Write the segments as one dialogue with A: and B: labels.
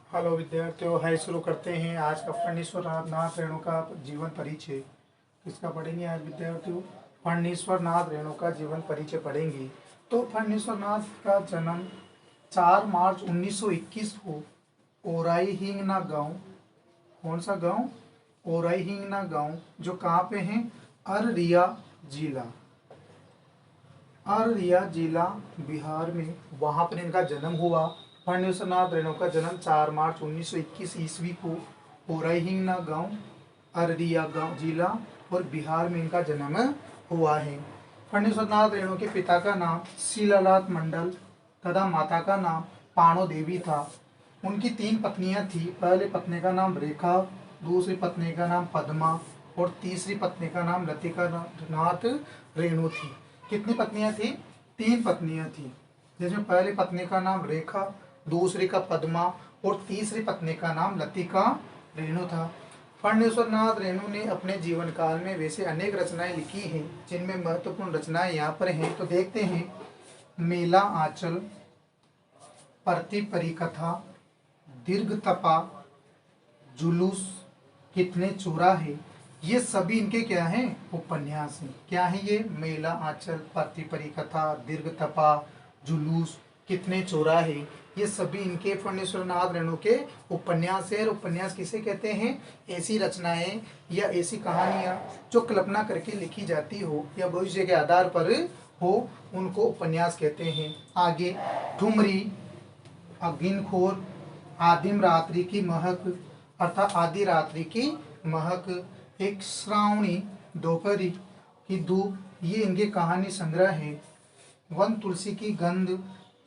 A: Hello विद्यार्थियों, है शुरू करते हैं आज का फणीश्वर नाथ रेणु का जीवन परिचय। किसका पढ़ेंगे आज विद्यार्थियों? फणीश्वर नाथ रेणु का जीवन परिचय पढ़ेंगे। तो फणीश्वर नाथ का जन्म 4 मार्च 1921 को ओराई हिंगना गांव, कौन सा गांव? ओराई हिंगना गांव, जो कहाँ पे है? अररिया जिला, अररिया जिला बिहार में, वहाँ पर इनका जन्म हुआ। फणीश्वर नाथ रेणु का जन्म 4 मार्च 1921 ईस्वी को ओराईहिंगना गांव, अररिया गांव जिला और बिहार में इनका जन्म हुआ है। फणीश्वर नाथ रेणु के पिता का नाम शीलानाथ मंडल तथा माता का नाम पाणो देवी था। उनकी 3 पत्नियां थी। पहले पत्नी का नाम रेखा, दूसरी पत्नी का नाम पद्मा और तीसरी पत्नी का नाम लतिका नाथ रेणु थी। कितनी पत्नियां थी? 3 पत्नियां थी, जिसमें पहली पत्नी का नाम रेखा, दूसरी का पद्मा और तीसरी पत्नी का नाम लतिका रेणु था। फणीश्वर नाथ रेणु ने अपने जीवन काल में वैसे अनेक रचनाएं लिखी हैं, जिनमें महत्वपूर्ण रचनाएं यहाँ पर हैं। तो देखते हैं। मेला आंचल, परती परिकथा, दीर्घ तपा, जुलूस, कितने चौराहे, ये सभी इनके क्या हैं? उपन्यास हैं। क्या है ये? मेला आंचल, परती परिकथा, दीर्घ तपा, जुलूस, कितने चौराहे, ये सभी इनके फणीश्वर नाथ रेणु के उपन्यास है। और उपन्यास किसे कहते हैं? ऐसी रचनाएं या ऐसी कहानियां जो कल्पना करके लिखी जाती हो या भविष्य के आधार पर हो, उनको उपन्यास कहते हैं। आगे, ठुमरी, अग्निखोर, आदिम रात्रि की महक अर्थात आदि रात्रि की महक, एक श्रावणी दोपहरी की धूप, ये इनके कहानी संग्रह है। वन तुलसी की गंध,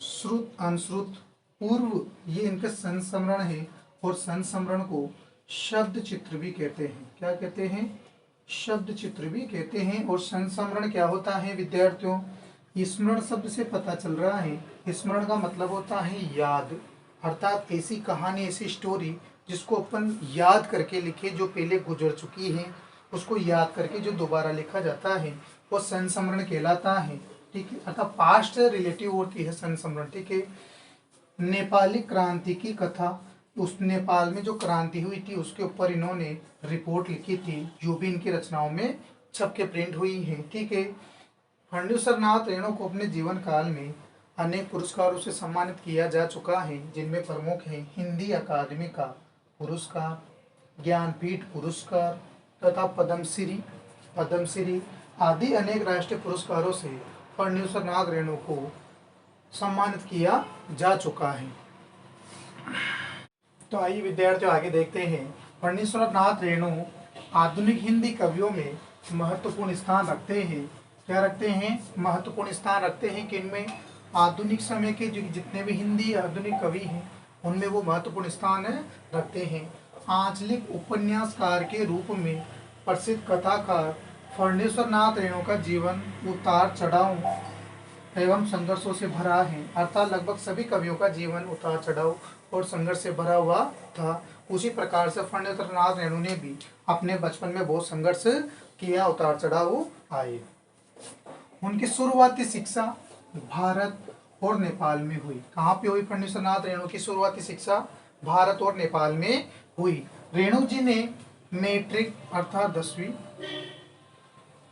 A: श्रुत अनश्रुत, पूर्व, ये इनके संस्मरण है। और संस्मरण को शब्द चित्र भी कहते हैं। क्या कहते हैं? शब्द चित्र भी कहते हैं। और संस्मरण क्या होता है विद्यार्थियों? स्मरण शब्द से पता चल रहा है। स्मरण का मतलब होता है याद, अर्थात ऐसी कहानी, ऐसी स्टोरी जिसको अपन याद करके लिखे, जो पहले गुजर चुकी है उसको याद करके जो दोबारा लिखा जाता है वो संस्मरण कहलाता है। ठीक है, अर्थात पास्ट रिलेटिव होती है संस्मरण। ठीक है। नेपाली क्रांति की कथा, उस नेपाल में जो क्रांति हुई थी उसके ऊपर इन्होंने रिपोर्ट लिखी थी, जो भी इनकी रचनाओं में छप के प्रिंट हुई है। ठीक है। फणीश्वर नाथ रेणु को अपने जीवन काल में अनेक पुरस्कारों से सम्मानित किया जा चुका है, जिनमें प्रमुख है हिंदी अकादमी का पुरस्कार, ज्ञानपीठ पुरस्कार तथा पद्मश्री आदि अनेक राष्ट्रीय पुरस्कारों से फणीश्वर नाथ रेणु को सम्मानित किया जा चुका है। तो आइए विद्यार्थियों आगे देखते हैं। फणीश्वर नाथ रेणु आधुनिक हिंदी कवियों में महत्वपूर्ण स्थान रखते हैं। क्या रखते हैं? महत्वपूर्ण स्थान रखते हैं। किनमें? आधुनिक समय के जो जितने भी हिंदी आधुनिक कवि हैं उनमें वो महत्वपूर्ण स्थान रखते हैं। आंचलिक उपन्यासकार के रूप में प्रसिद्ध कथाकार फणीश्वर नाथ रेणु का जीवन उतार चढ़ाव एवं संघर्षों से भरा है। अर्थात लगभग सभी कवियों का जीवन उतार चढ़ाव और संघर्ष से भरा हुआ था। उसी प्रकार से फणीश्वर नाथ रेणु ने भी अपने बचपन में बहुत संघर्ष किया, उतार चढ़ाव आए। उनकी शुरुआती शिक्षा भारत और नेपाल में हुई। कहाँ पे हुई फणीश्वर नाथ रेणु की शुरुआती शिक्षा? भारत और नेपाल में हुई। रेणु जी ने मैट्रिक अर्थात 10वीं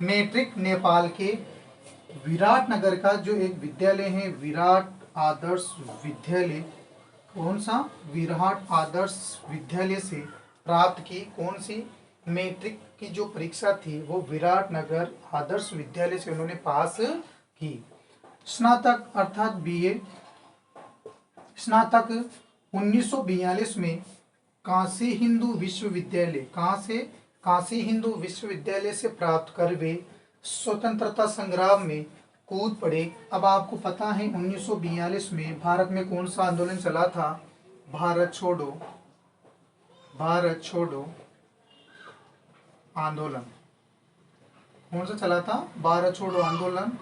A: मैट्रिक नेपाल के विराटनगर का जो एक विद्यालय है, विराट आदर्श विद्यालय, कौन सा? विराट आदर्श विद्यालय से प्राप्त की। कौन सी? मैट्रिक की जो परीक्षा थी वो विराटनगर आदर्श विद्यालय से उन्होंने पास की। स्नातक अर्थात बीए, स्नातक 1942 में काशी हिंदू विश्वविद्यालय, कहाँ से? काशी हिंदू विश्वविद्यालय से प्राप्त कर वे स्वतंत्रता संग्राम में कूद पड़े। अब आपको पता है 1942 में भारत में कौन सा आंदोलन चला था? भारत छोड़ो आंदोलन। कौन सा चला था? भारत छोड़ो आंदोलन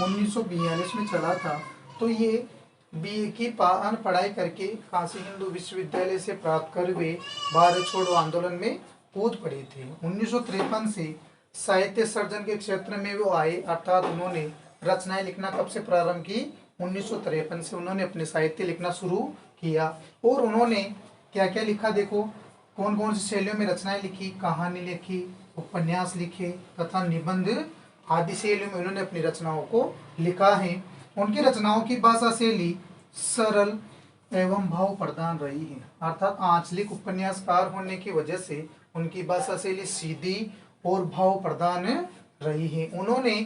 A: 1942 में चला था। तो ये बीए की पढ़ाई करके काशी हिंदू विश्वविद्यालय से प्राप्त कर वे भारत छोड़ो आंदोलन में कूद पड़े थे। 1953 से साहित्य सर्जन के क्षेत्र में वो आए, अर्थात उन्होंने रचनाएं लिखना कब से प्रारंभ की? 1953 से उन्होंने अपने साहित्य लिखना शुरू किया। और उन्होंने क्या क्या लिखा देखो, कौन कौन सी शैलियों में रचनाएं लिखी, कहानी लिखी, उपन्यास लिखे तथा निबंध आदि शैलियों में उन्होंने अपनी रचनाओं को लिखा है। उनकी रचनाओं की भाषा शैली सरल एवं भाव प्रधान रही है, अर्थात आंचलिक उपन्यासकार होने की वजह से उनकी भाषा शैली सीधी और भाव प्रधान रही है। उन्होंने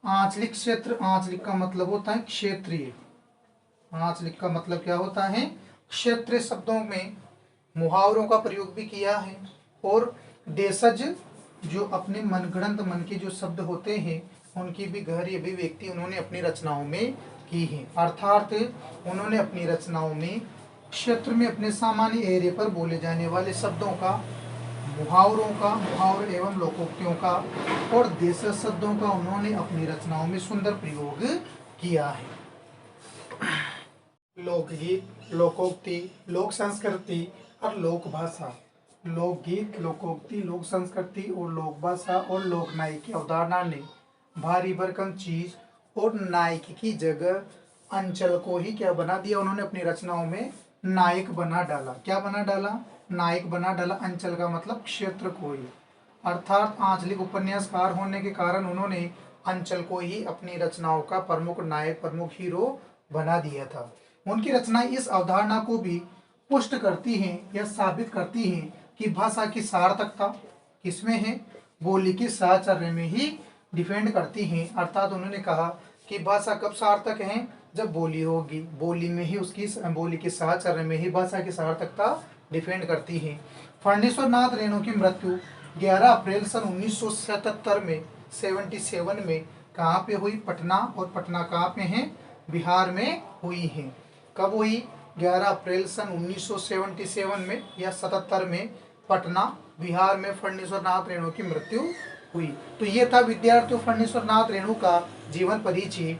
A: आंचलिक क्षेत्र, आंचलिक का मतलब होता है क्षेत्रीय, आंचलिक का मतलब क्या होता है, क्षेत्रीय शब्दों में मुहावरों का प्रयोग भी किया है और देशज जो अपने मनगढ़ंत मन के जो शब्द होते हैं उनकी भी गहरी अभिव्यक्ति उन्होंने अपनी रचनाओं में की है। अर्थात उन्होंने अपनी रचनाओं में क्षेत्र में अपने सामान्य एरिया पर बोले जाने वाले शब्दों का, मुहावरों का, मुहावरे एवं लोकोक्तियों का और देशज शब्दों का उन्होंने अपनी रचनाओं में सुंदर प्रयोग किया है। लोकगीत, लोकोक्ति, लोक संस्कृति और लोक भाषा। लोकगीत, लोकोक्ति, लोक संस्कृति और लोक भाषा और लोक नायक की अवधारणा ने भारी भरकम चीज और नायक की जगह अंचल को ही क्या बना दिया, उन्होंने अपनी रचनाओं में नायक बना डाला। क्या बना डाला, नायक बना डाला। अंचल का मतलब क्षेत्र को ही, अर्थात आंचलिक उपन्यासकार होने के कारण उन्होंने अंचल को ही अपनी रचनाओं का प्रमुख नायक, प्रमुख हीरो बना दिया था। उनकी रचनाएं इस अवधारणा को भी पुष्ट करती हैं या साबित करती हैं कि भाषा की सार्थकता किसमें है, बोली के साहचर्य में ही डिपेंड करती हैं। अर्थात उन्होंने कहा कि भाषा कब सार्थक है, जब बोली होगी, बोली में ही उसकी, बोली के साहचर्य में ही भाषा की सार्थकता डिपेंड करती है। फणीश्वर नाथ रेणु की मृत्यु 11 अप्रैल सन 1977 में 77 में कहाँ पे हुई, पटना, और पटना कहाँ पे है, बिहार में हुई है। कब हुई, 11 अप्रैल सन 1977 में या 77 में पटना बिहार में फणीश्वर नाथ रेणु की मृत्यु हुई। तो ये था विद्यार्थियों फणीश्वर नाथ रेणु का जीवन परिचय।